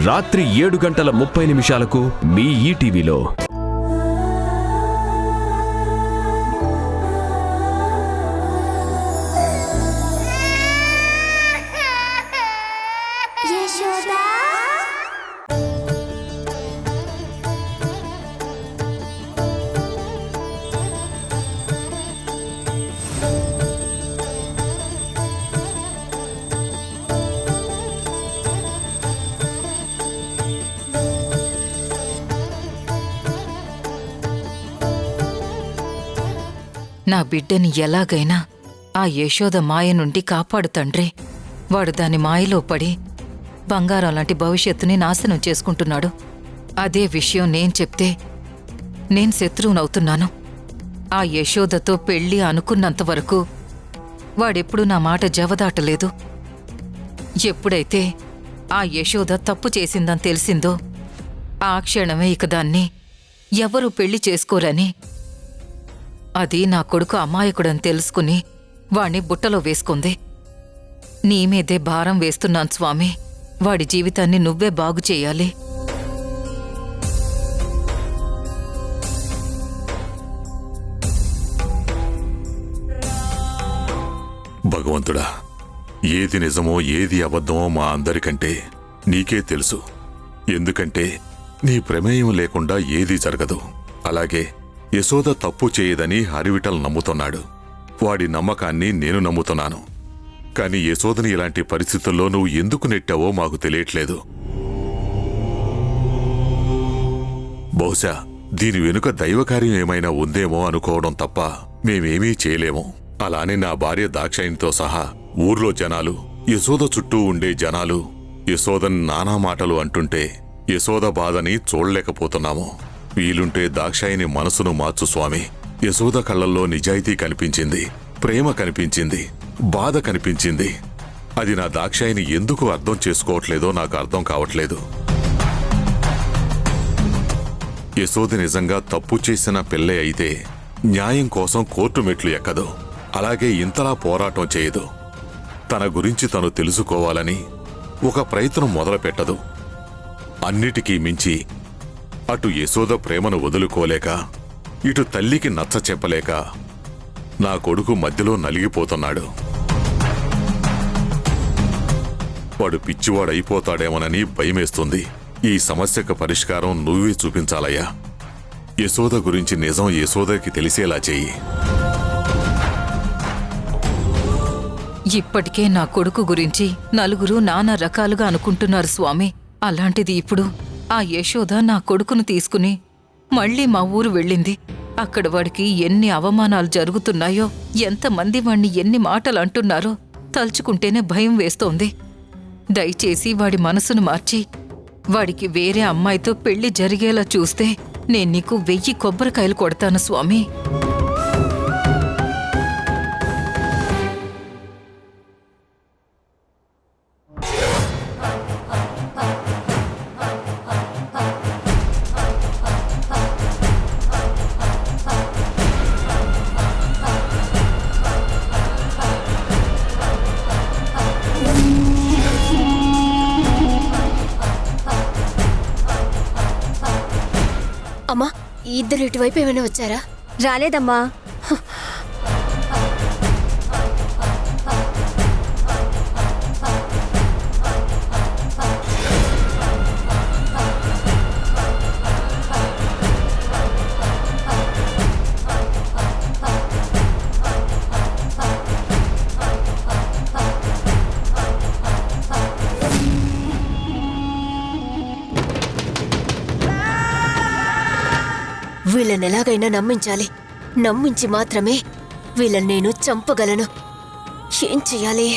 రాత్రి 7:30 మీ ఈటీవీలో. నా బిడ్డని ఎలాగైనా ఆ యశోద మాయ నుండి కాపాడు తండ్రి. వాడు దాని మాయలో పడి బంగారం లాంటి భవిష్యత్తుని నాశనం చేసుకుంటున్నాడు. అదే విషయం నేను చెప్తే నేను శత్రువునవుతున్నాను. ఆ యశోదతో పెళ్ళి అనుకున్నంతవరకు వాడెప్పుడు నా మాట జవదాటలేదు. ఎప్పుడైతే ఆ యశోద తప్పు చేసిందని తెలిసిందో ఆ క్షణమే ఇక దాన్ని ఎవరూ పెళ్లి చేసుకోరని, అది నా కొడుకు అమాయకుడని తెలుసుకుని వాణ్ణి బుట్టలో వేసుకుంది. నీ మీదే భారం వేస్తున్నాను స్వామి. వాడి జీవితాన్ని నువ్వే బాగు చేయాలి. భగవంతుడా, ఏది నిజమో ఏది అబద్ధమో మా అందరికంటే నీకే తెలుసు. ఎందుకంటే నీ ప్రమేయం లేకుండా ఏదీ జరగదు. అలాగే యశోద తప్పు చేయదని హరివిఠల్ నమ్ముతున్నాడు. వాడి నమ్మకాన్ని నేను నమ్ముతున్నాను. కాని యశోదని ఇలాంటి పరిస్థితుల్లో నువ్వు ఎందుకు నెట్టావో మాకు తెలియట్లేదు. బహుశా దీని వెనుక దైవకార్యం ఏమైనా ఉందేమో అనుకోవడం తప్ప మేమేమీ చేయలేము. అలానే నా భార్య దాక్షాయినితో సహా ఊర్లో జనాలు, యశోద చుట్టూ ఉండే జనాలు యశోదని నానా మాటలు అంటుంటే యశోద బాధని చూడలేకపోతున్నాము. వీలుంటే దాక్షాయిని మనసును మార్చు స్వామి. యశోద కళ్లల్లో నిజాయితీ కనిపించింది, ప్రేమ కనిపించింది, బాధ కనిపించింది. అది నా దాక్షాయిని ఎందుకు అర్థం చేసుకోవట్లేదో నాకు అర్థం కావట్లేదు. యశోద నిజంగా తప్పు చేసిన పిల్లే అయితే న్యాయం కోసం కోర్టు మెట్లు ఎక్కదు. అలాగే ఇంతలా పోరాటం చేయదు. తన గురించి తను తెలుసుకోవాలని ఒక ప్రయత్నం మొదలుపెట్టదు. అన్నిటికీ మించి అటు యశోద ప్రేమను వదులుకోలేక, ఇటు తల్లికి నచ్చ చెప్పలేక నా కొడుకు మధ్యలో నలిగిపోతున్నాడు. వాడు పిచ్చివాడైపోతాడేమోనని భయమేస్తుంది. ఈ సమస్యకు పరిష్కారం నువ్వే చూపించాలయ్యా. యశోద గురించి నిజం యశోదకి తెలిసేలా చెయ్యి. ఇప్పటికే నా కొడుకు గురించి నలుగురు నానా రకాలుగా అనుకుంటున్నారు స్వామి. అలాంటిది ఇప్పుడు ఆ యశోద నా కొడుకును తీసుకుని మళ్లీ మా ఊరు వెళ్ళింది. అక్కడ వాడికి ఎన్ని అవమానాలు జరుగుతున్నాయో, ఎంతమంది వాణ్ణి ఎన్ని మాటలు అంటున్నారో తలుచుకుంటేనే భయం వేస్తోంది. దయచేసి వాడి మనసును మార్చి వాడికి వేరే అమ్మాయితో పెళ్లి జరిగేలా చూస్తే నేను నీకు 1000 కొబ్బరికాయలు కొడతాను స్వామి. అమ్మా, ఇద్దరు ఇటువైపు ఏమైనా వచ్చారా? రాలేదమ్మా. వీళ్ళని ఎలాగైనా నమ్మించాలి. నమ్మించి మాత్రమే వీళ్ళని నేను చంపగలను. ఏం చెయ్యాలి?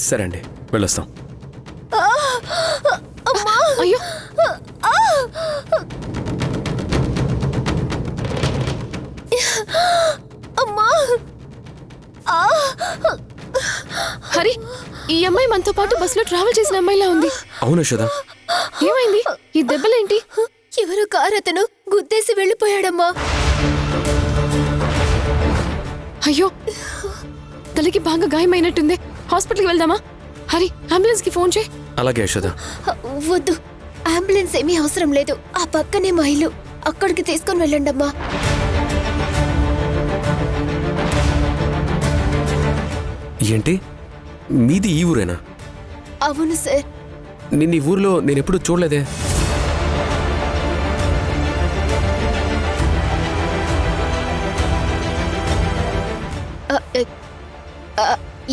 సరే అండి, వెళ్ళొస్తాం. అయ్యో అమ్మా! హరి, ఈ అమ్మాయి మనతో పాటు బస్సులో ట్రావెల్ చేసిన అమ్మాయిలా ఉంది. అవును యశోద, ఏమైంది? ఈ దెబ్బలేంటి? ఎవరో కారు అతను గుద్దేసి వెళ్ళిపోయాడమ్మా. అయ్యో, తలకి బాగా గాయమైనట్టుంది. హాస్పిటల్కి వెళ్దామా? హరి, అంబులెన్స్ కి ఫోన్ చేయి. అలాగే యశోద. వద్దు, అంబులెన్స్ ఏమీ అవసరం లేదు. ఆ పక్కనే మా ఇల్లు, అక్కడికి తీసుకొని వెళ్ళండమ్మా. ఏంటి, మీది ఈ ఊరేనా? అవును సార్. నిన్న ఈ ఊర్లో నేను ఎప్పుడూ చూడలేదే.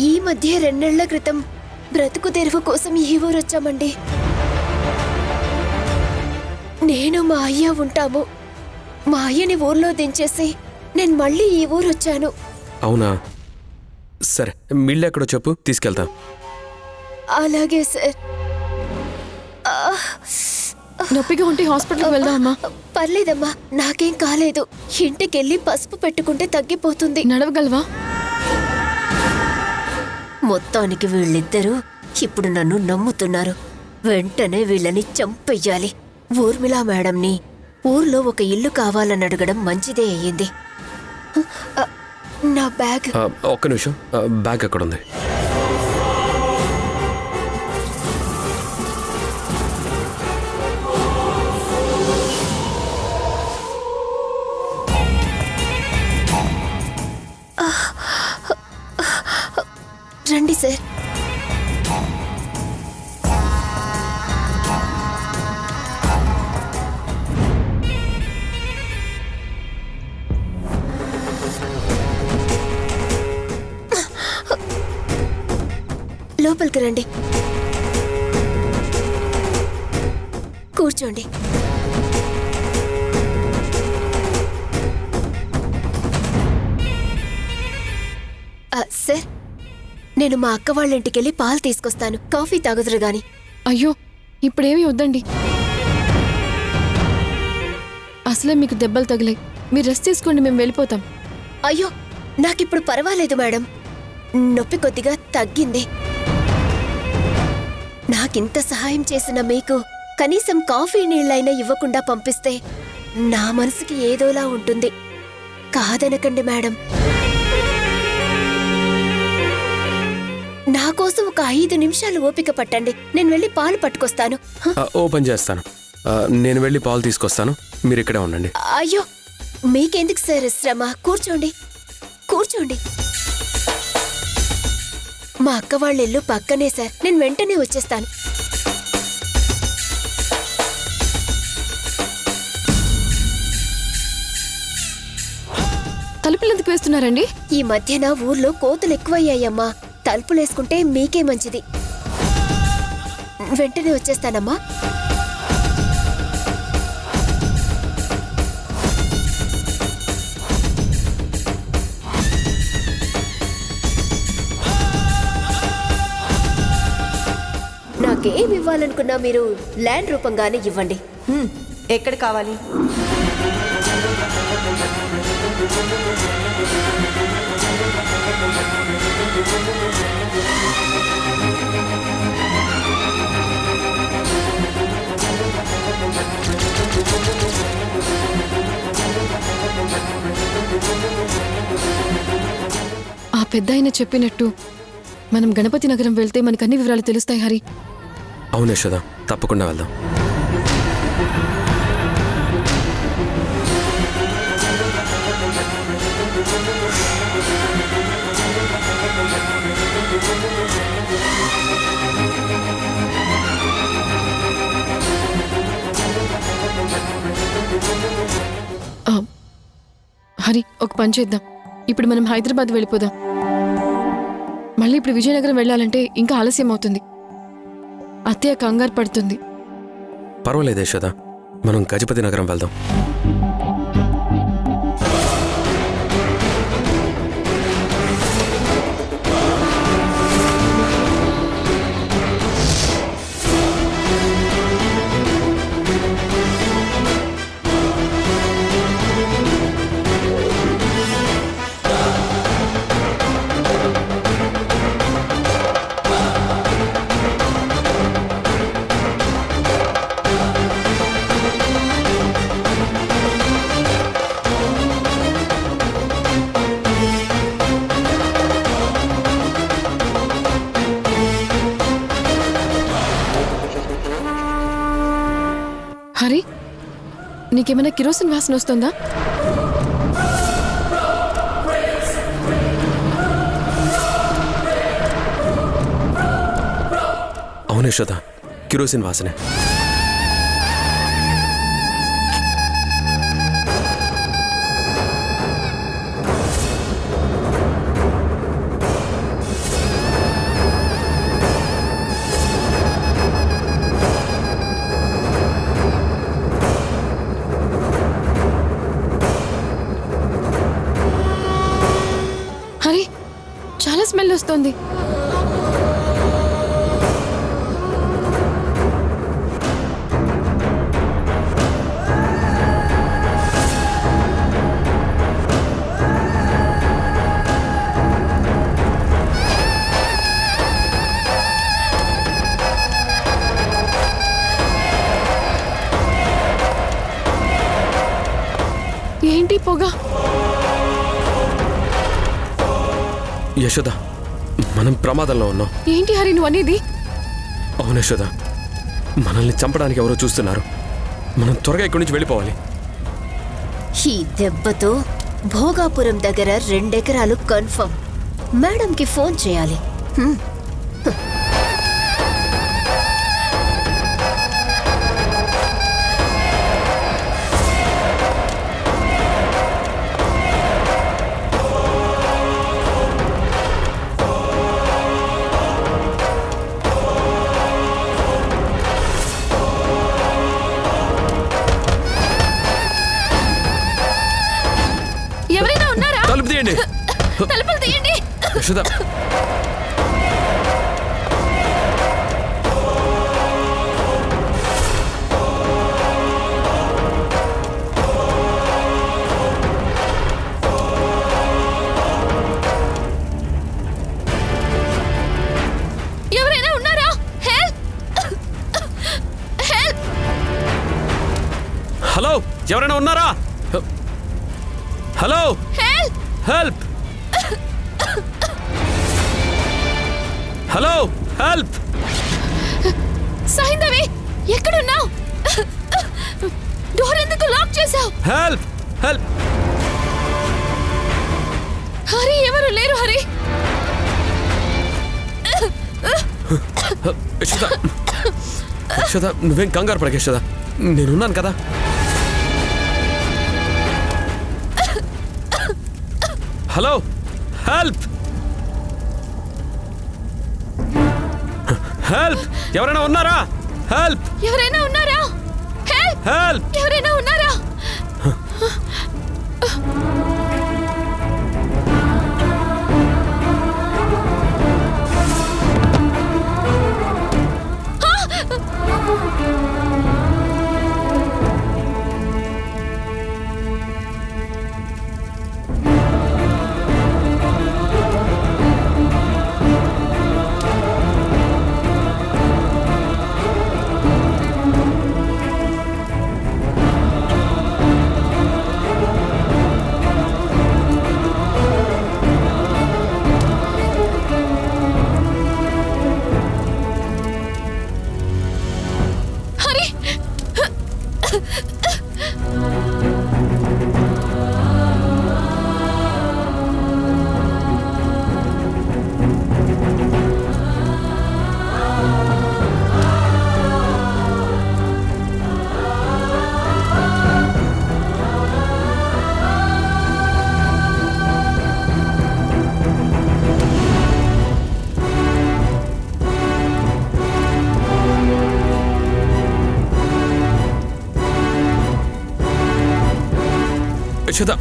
ఈ మధ్య 2 నెలల క్రితం బ్రతుకు తెరువు కోసం ఈ ఊరొచ్చామండి. నేను మా అయ్య ఉంటాము. మా అయ్యని ఊర్లో దించేసి నేను మళ్ళీ ఈ ఊరొచ్చాను. అవునా, సరే మిల్లు ఎక్కడో చెప్పు, తీసుకెళ్తా. అలాగే సార్. నొప్పిగా ఉంటే హాస్పిటల్కి వెళ్దామా? పర్లేదమ్మా, నాకేం కాలేదు. ఇంటికెళ్ళి పసుపు పెట్టుకుంటే తగ్గిపోతుంది. నడవగలవా? మొత్తానికి వీళ్ళిద్దరూ ఇప్పుడు నన్ను నమ్ముతున్నారు. వెంటనే వీళ్ళని చంపెయ్యాలి. ఊర్మిళా మేడంని ఊర్లో ఒక ఇల్లు కావాలని అడగడం మంచిదే అయ్యింది. నా బ్యాగ్. ఒక్క నిమిషం, బ్యాగ్ ఎక్కడ ఉంది? రండి సార్. లోపలికి రండి, కూర్చోండి. సార్, నేను మా అక్క వాళ్ళ ఇంటికెళ్ళి పాలు తీసుకొస్తాను. కాఫీ తాగుదురు గాని. అయ్యో, ఇప్పుడేమీ వద్దండి. అసలే మీకు దెబ్బలు తగిలాయి. మీరు రెస్ట్ తీసుకోండి, మేము వెళ్ళిపోతాం. అయ్యో, నాకిప్పుడు పర్వాలేదు మేడం. నొప్పి కొద్దిగా తగ్గింది. నాకింత సహాయం చేసిన మీకు కనీసం కాఫీ నీళ్ళైనా ఇవ్వకుండా పంపిస్తే నా మనసుకి ఏదోలా ఉంటుంది. కాదనకండి మేడం. నా కోసం ఒక 5 నిమిషాలు ఓపిక పట్టండి. నేను వెళ్ళి పాలు పట్టుకొస్తాను. ఓ పని చేస్తాను, నేను వెళ్ళి పాలు తీసుకొస్తాను, మీరు ఇక్కడే ఉండండి. అయ్యో, మీకెందుకు సార్ శ్రమ? కూర్చోండి, కూర్చోండి. మా అక్క వాళ్ళ ఇల్లు పక్కనే సార్. నేను వెంటనే వచ్చేస్తాను. తలుపులు ఎందుకు వేస్తున్నారండి? ఈ మధ్యన ఊర్లో కోతులు ఎక్కువయ్యాయమ్మా. తలుపులేసుకుంటే మీకే మంచిది. వెంటనే వచ్చేస్తానమ్మా. నాకేం ఇవ్వాలనుకున్నా మీరు ల్యాండ్ రూపంగానే ఇవ్వండి. ఎక్కడ కావాలి? ఆ పెద్దాయన చెప్పినట్టు మనం గణపతి నగరం వెళ్తే మనకు అన్ని వివరాలు తెలుస్తాయి. హరి, అవును యశోద, తప్పకుండా వెళ్దాం. హరి, ఒక పని చేద్దాం. ఇప్పుడు మనం హైదరాబాద్ వెళ్ళిపోదాం. మళ్ళీ ఇప్పుడు విజయనగరం వెళ్ళాలంటే ఇంకా ఆలస్యం అవుతుంది. అత్తయ్య కంగారు పడుతుంది. పర్వాలేదు యశోద, మనం గజపతి నగరం వెళ్దాం. హరి నీకేమైనా కిరోసిన్ వాసన వస్తుందా? అవును యశోద, కిరోసిన్ వాసనే. హరి చాలా స్మెల్ వస్తుంది. ఏంటి పొగ? యశోద, మనం ప్రమాదంలో ఉన్నాం. ఏంటి హరి నువ్వు అనేది? అవును యశోద, మనల్ని చంపడానికి ఎవరో చూస్తున్నారు. మనం త్వరగా ఇక్కడి నుంచి వెళ్ళిపోవాలి. ఈ దెబ్బతో భోగాపురం దగ్గర 2 ఎకరాలు కన్ఫర్మ్. మేడంకి ఫోన్ చేయాలి. ఎవరైనా ఉన్నారా? తలుపు తీయండి తలుపులు తీయండి. యశోద. ఎవరైనా ఉన్నారా? హెల్ప్! హెల్ప్! హలో, ఎవరైనా ఉన్నారా? Hello, help! Help! Hello, help! Saindhavi ఎక్కడున్నావు? డోర్ ఎందుకు లాక్ చేసావు? హెల్ప్! హెల్ప్! హరి ఎవరు లేరు. హరి యశోద, యశోద, నువ్వేం కంగారు పడక యశోద, నేనున్నాను కదా. Hello, help! హెల్ప్! ఎవరైనా ఉన్నారా? హెల్ప్! ఎవరైనా ఉన్నారా? హెల్ప్! హెల్ప్! ఎవరైనా ఉన్నారా? యశోద,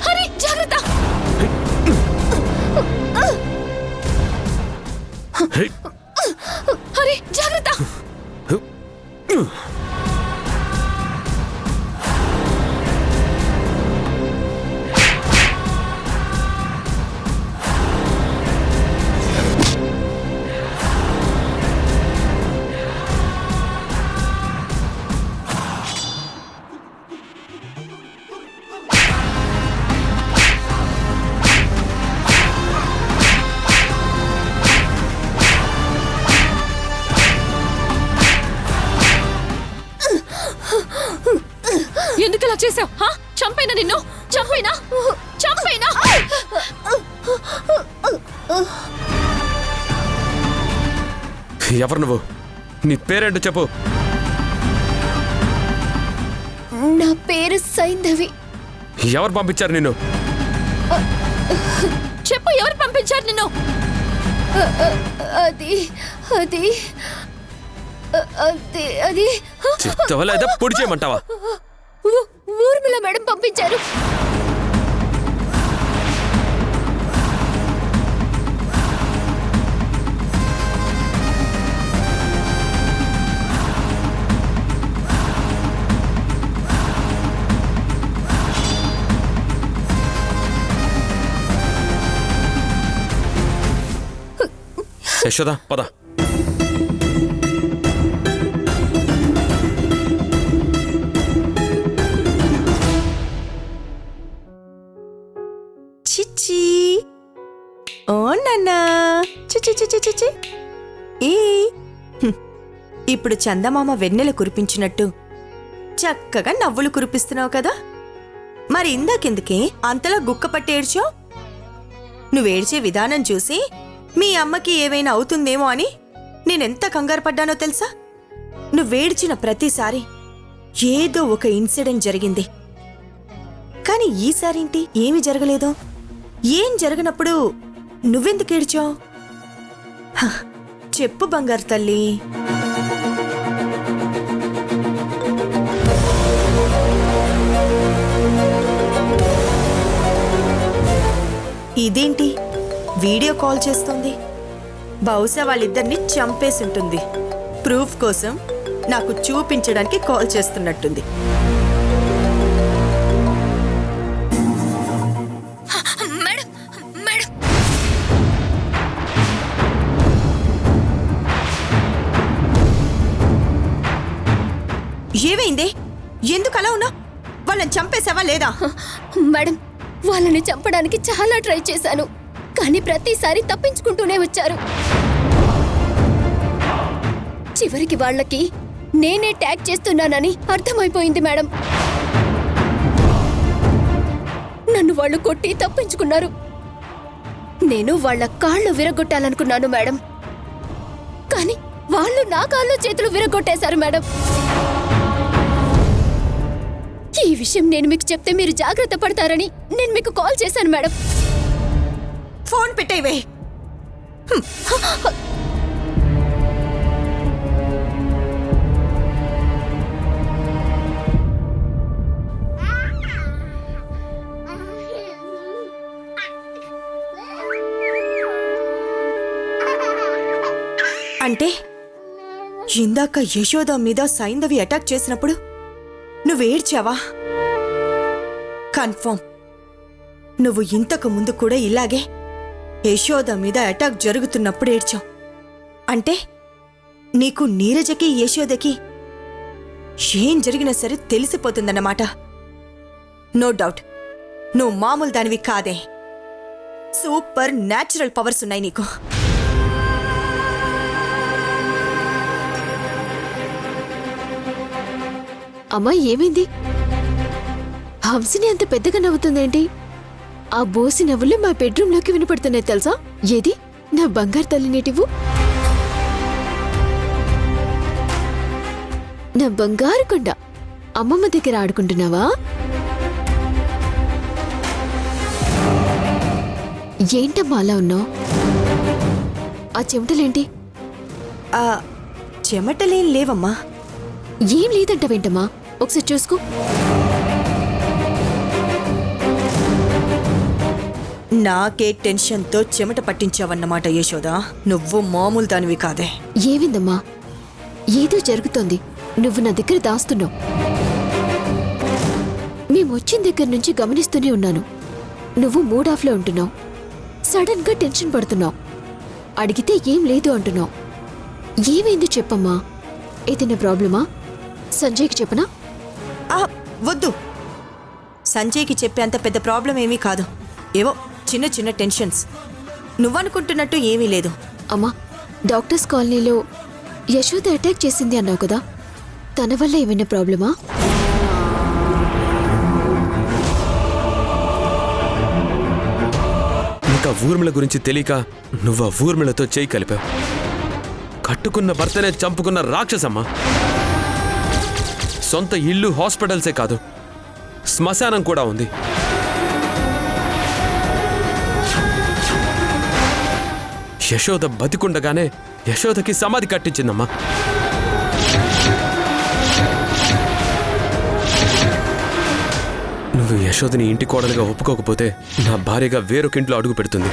హరి జాగ్రత్త. అరే జాగ్రత్త. ఎందుకు ఇలా చేసావు? చంపైనా నిన్ను, చంపైనా చంపైనా. ఎవరు నువ్వు? నీ పేరేంటో చెప్పు. నా పేరు సైంధవి. ఎవరు పంపించారు నిన్ను? చెప్పు, ఎవరు పంపించారు నిన్ను? అది అది అది అది చెప్తావా లేదా పొడి చేయమంటావా? ఊర్మిళ మేడం పంపించారు. యశోద పద. చిచ్చి ఓ నాన్నా చిచి చిచి చిచి ఈ ఇప్పుడు చందమామ వెన్నెల కురిపించినట్టు చక్కగా నవ్వులు కురిపిస్తున్నావు కదా. మరి ఇందాకెందుకే అంతలా గుక్కపట్టి ఏడ్చావు? నువ్వేడ్చే విధానం చూసి మీ అమ్మకి ఏమైనా అవుతుందేమో అని నేనెంత కంగారు పడ్డానో తెలుసా? నువ్వేడ్చిన ప్రతిసారి ఏదో ఒక ఇన్సిడెంట్ జరిగింది. కానీ ఈసారేంటి ఏమి జరగలేదో? ఏం జరగనప్పుడు నువ్వెందుకు ఏడ్చావు? చెప్పు బంగారు తల్లి. ఇదేంటి వీడియో కాల్ చేస్తోంది? బహుశా వాళ్ళిద్దరిని చంపేసుంటుంది. ప్రూఫ్ కోసం నాకు చూపించడానికి కాల్ చేస్తున్నట్టుంది. మేడం మేడం ఏమైంది? ఎందుకు అలా ఉన్నా? వాళ్ళని చంపేసావా లేదా? మేడం, వాళ్ళని చంపడానికి చాలా ట్రై చేశాను, కానీ ప్రతిసారి తప్పించుకుంటూనే వచ్చారు. చివరికి వాళ్ళకి నేనే ట్యాగ్ చేస్తున్నానని అర్థమైపోయింది మేడం. నన్ను వాళ్ళు కొట్టి తప్పించుకున్నారు. నేను వాళ్ళ కాళ్ళు విరగొట్టాలనుకున్నాను మేడం, కానీ వాళ్ళు నా కాళ్ళు చేతులు విరగొట్టేశారు మేడం. ఈ విషయం నేను మీకు చెప్తే మీరు జాగ్రత్త పడతారని నేను మీకు కాల్ చేశాను మేడం. ఫోన్ పెట్టేవే. అంటే ఇందాక యశోద మీద సైంధవి అటాక్ చేసినప్పుడు నువ్వేడ్చావా? కన్ఫర్మ్ నువ్వు ఇంతకు ముందు కూడా ఇలాగే యశోద మీద అటాక్ జరుగుతున్నప్పుడు ఏడ్చావు. అంటే నీకు నీరజకి యశోదకి ఏం జరిగినా సరే తెలిసిపోతుందన్నమాట. నో డౌట్ నువ్వు మామూలు దానివి కాదే. సూపర్ న్యాచురల్ పవర్స్ ఉన్నాయి నీకు. అమ్మా ఏమైంది? హంసిని అంత పెద్దగా నవ్వుతుందేంటి? ఆ బోసి నవ్వులు మా బెడ్రూమ్లోకి వినపడుతున్నాయి తెలుసా? ఏది నా బంగారు తల్లినేటివు? నా బంగారు కొండ అమ్మమ్మ దగ్గర ఆడుకుంటున్నావా? ఏంటమ్మా అలా ఉన్నావు? ఆ చెమటలేంటి? ఆ చెమటలేం లేవమ్మా. ఏం లేదంటావేంటమ్మా? ఒకసారి చూసుకో. నాకే టెన్షన్తో చెమట పట్టించావన్నమాట యశోద. నువ్వు మామూలు దానివి కాదే. ఏవిందమ్మా? ఏదో జరుగుతోంది, నువ్వు నా దగ్గర దాస్తున్నావు. మేమొచ్చిన దగ్గర నుంచి గమనిస్తూనే ఉన్నాను. నువ్వు మూడ్ ఆఫ్లో ఉంటున్నావు, సడన్ గా టెన్షన్ పడుతున్నావు. అడిగితే ఏం లేదు అంటున్నావు. ఏమైంది చెప్పమ్మా? ఏదైనా ప్రాబ్లమా? సంజయ్కి చెప్పనా? వద్దు, సంజయ్కి చెప్పేంత పెద్ద ప్రాబ్లం ఏమీ కాదు. ఏవో చిన్న చిన్న టెన్షన్స్. నువ్వనుకుంటున్నట్టు ఏమీ లేదు. అమ్మా, డాక్టర్స్ కాలనీలో యశోద అటాక్ చేసింది అన్నావు కదా, తన వల్ల ఏమైనా ప్రాబ్లమా? ఇంకా ఊర్మిళ గురించి తెలియక నువ్వు ఆ ఊర్మిళతో చేయి కలిపావు. కట్టుకున్న భర్తనే చంపుకున్న రాక్షసమ్మా. సొంత ఇల్లు, హాస్పిటల్సే కాదు, శ్మశానం కూడా ఉంది. యశోద బతికుండగానే యశోదకి సమాధి కట్టించిందమ్మా. నువ్వు యశోదని ఇంటి కోడలుగా ఒప్పుకోకపోతే నా భార్యగా వేరొక ఇంట్లో అడుగు పెడుతుంది.